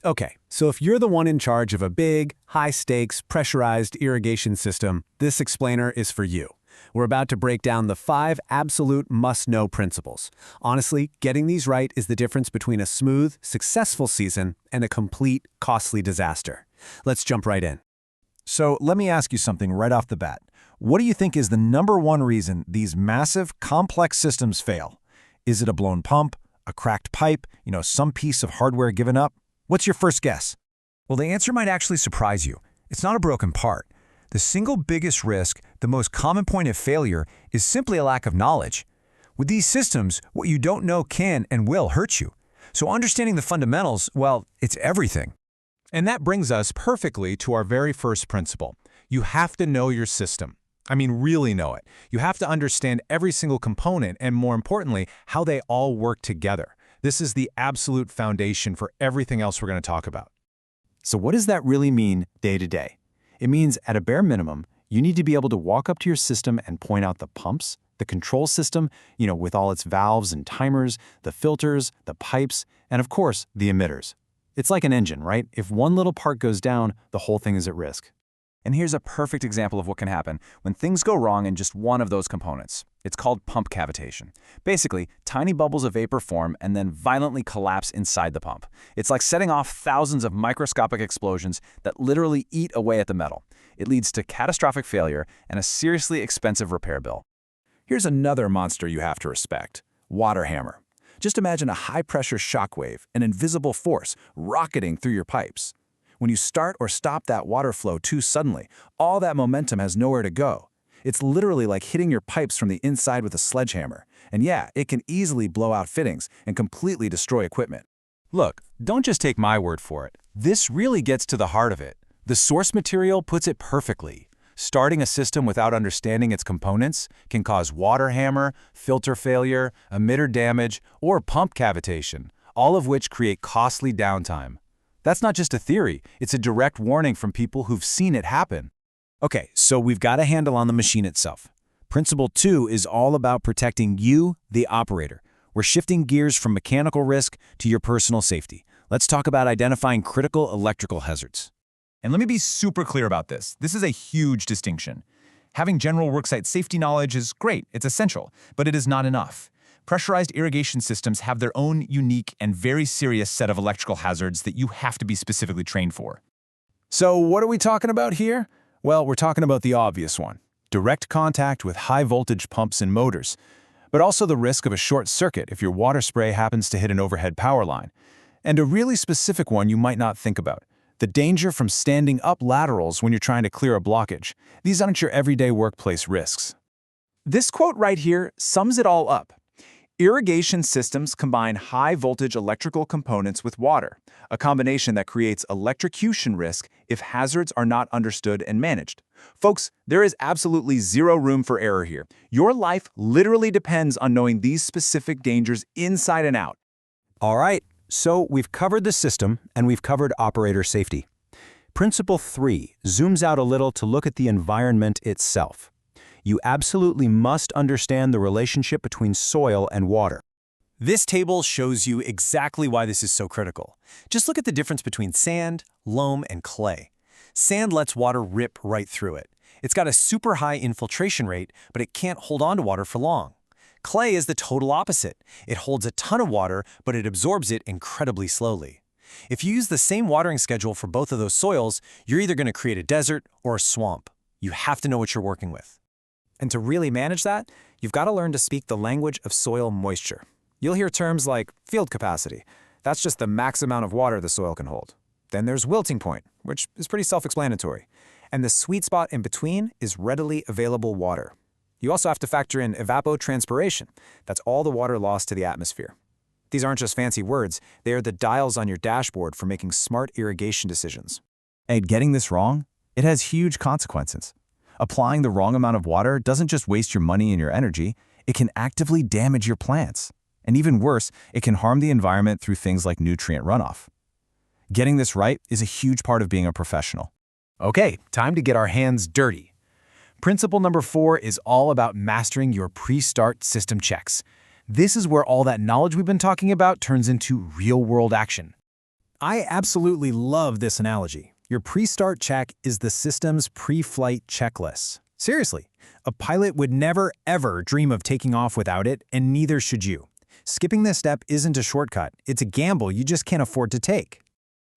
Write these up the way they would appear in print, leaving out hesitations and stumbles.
Okay, so if you're the one in charge of a big, high-stakes, pressurized irrigation system, this explainer is for you. We're about to break down the 5 absolute must-know principles. Honestly, getting these right is the difference between a smooth, successful season and a complete, costly disaster. Let's jump right in. So let me ask you something right off the bat. What do you think is the #1 reason these massive, complex systems fail? Is it a blown pump, a cracked pipe, some piece of hardware given up? What's your first guess? Well, the answer might actually surprise you. It's not a broken part. The single biggest risk, the most common point of failure, is simply a lack of knowledge. With these systems, what you don't know can and will hurt you. So understanding the fundamentals, well, it's everything. And that brings us perfectly to our very first principle. You have to know your system. I mean, really know it. You have to understand every single component and, more importantly, how they all work together. This is the absolute foundation for everything else we're going to talk about. So what does that really mean day to day? It means, at a bare minimum, you need to be able to walk up to your system and point out the pumps, the control system, with all its valves and timers, the filters, the pipes, and of course, the emitters. It's like an engine, right? If one little part goes down, the whole thing is at risk. And here's a perfect example of what can happen when things go wrong in just one of those components. It's called pump cavitation. Basically, tiny bubbles of vapor form and then violently collapse inside the pump. It's like setting off thousands of microscopic explosions that literally eat away at the metal. It leads to catastrophic failure and a seriously expensive repair bill. Here's another monster you have to respect: water hammer. Just imagine a high-pressure shockwave, an invisible force, rocketing through your pipes. When you start or stop that water flow too suddenly, all that momentum has nowhere to go. It's literally like hitting your pipes from the inside with a sledgehammer. And yeah, it can easily blow out fittings and completely destroy equipment. Look, don't just take my word for it. This really gets to the heart of it. The source material puts it perfectly. Starting a system without understanding its components can cause water hammer, filter failure, emitter damage, or pump cavitation, all of which create costly downtime. That's not just a theory, it's a direct warning from people who've seen it happen. Okay, so we've got a handle on the machine itself. Principle 2 is all about protecting you, the operator. We're shifting gears from mechanical risk to your personal safety. Let's talk about identifying critical electrical hazards. And let me be super clear about this. This is a huge distinction. Having general worksite safety knowledge is great, it's essential, but it is not enough. Pressurized irrigation systems have their own unique and very serious set of electrical hazards that you have to be specifically trained for. So what are we talking about here? Well, we're talking about the obvious one: direct contact with high-voltage pumps and motors, but also the risk of a short circuit if your water spray happens to hit an overhead power line. And a really specific one you might not think about: the danger from standing up laterals when you're trying to clear a blockage. These aren't your everyday workplace risks. This quote right here sums it all up. Irrigation systems combine high-voltage electrical components with water, a combination that creates electrocution risk if hazards are not understood and managed. Folks, there is absolutely zero room for error here. Your life literally depends on knowing these specific dangers inside and out. All right, so we've covered the system and we've covered operator safety. Principle 3 zooms out a little to look at the environment itself. You absolutely must understand the relationship between soil and water. This table shows you exactly why this is so critical. Just look at the difference between sand, loam, and clay. Sand lets water rip right through it. It's got a super high infiltration rate, but it can't hold on to water for long. Clay is the total opposite. It holds a ton of water, but it absorbs it incredibly slowly. If you use the same watering schedule for both of those soils, you're either going to create a desert or a swamp. You have to know what you're working with. And to really manage that, you've got to learn to speak the language of soil moisture. You'll hear terms like field capacity. That's just the max amount of water the soil can hold. Then there's wilting point, which is pretty self-explanatory. And the sweet spot in between is readily available water. You also have to factor in evapotranspiration. That's all the water lost to the atmosphere. These aren't just fancy words, they are the dials on your dashboard for making smart irrigation decisions. And getting this wrong, it has huge consequences. Applying the wrong amount of water doesn't just waste your money and your energy, it can actively damage your plants. And even worse, it can harm the environment through things like nutrient runoff. Getting this right is a huge part of being a professional. Okay, time to get our hands dirty. Principle number 4 is all about mastering your pre-start system checks. This is where all that knowledge we've been talking about turns into real-world action. I absolutely love this analogy. Your pre-start check is the system's pre-flight checklist. Seriously, a pilot would never, ever dream of taking off without it, and neither should you. Skipping this step isn't a shortcut. It's a gamble you just can't afford to take.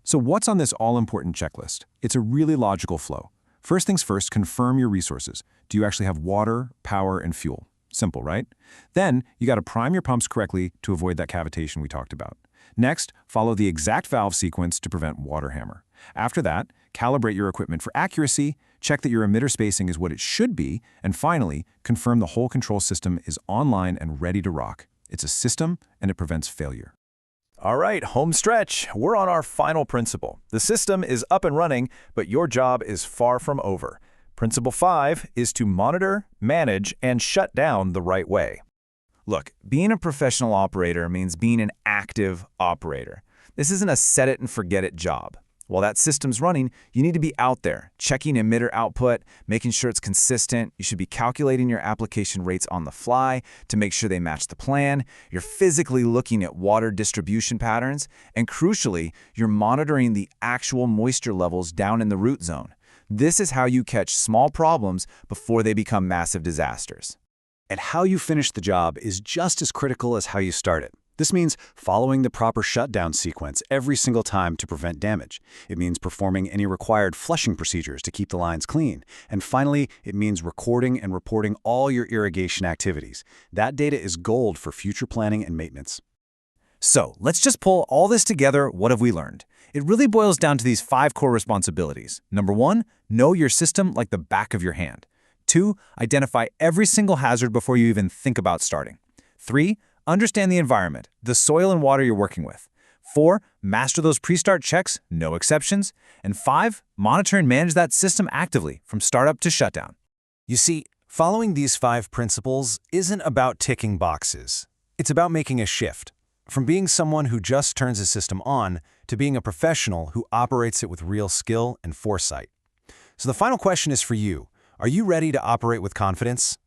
So what's on this all-important checklist? It's a really logical flow. First things first, confirm your resources. Do you actually have water, power, and fuel? Simple, right? Then, you got to prime your pumps correctly to avoid that cavitation we talked about. Next, follow the exact valve sequence to prevent water hammer. After that, calibrate your equipment for accuracy, check that your emitter spacing is what it should be, and finally, confirm the whole control system is online and ready to rock. It's a system, and it prevents failure. All right, home stretch. We're on our final principle. The system is up and running, but your job is far from over. Principle 5 is to monitor, manage, and shut down the right way. Look, being a professional operator means being an active operator. This isn't a set-it-and-forget-it job. While that system's running, you need to be out there, checking emitter output, making sure it's consistent. You should be calculating your application rates on the fly to make sure they match the plan. You're physically looking at water distribution patterns. And crucially, you're monitoring the actual moisture levels down in the root zone. This is how you catch small problems before they become massive disasters. And how you finish the job is just as critical as how you start it. This means following the proper shutdown sequence every single time to prevent damage. It means performing any required flushing procedures to keep the lines clean. And finally, it means recording and reporting all your irrigation activities. That data is gold for future planning and maintenance. So, let's just pull all this together. What have we learned? It really boils down to these 5 core responsibilities. Number 1, know your system like the back of your hand. 2, identify every single hazard before you even think about starting. 3, understand the environment, the soil and water you're working with. 4, master those pre-start checks, no exceptions. And 5, monitor and manage that system actively from startup to shutdown. You see, following these 5 principles isn't about ticking boxes. It's about making a shift. From being someone who just turns a system on to being a professional who operates it with real skill and foresight. So the final question is for you. Are you ready to operate with confidence?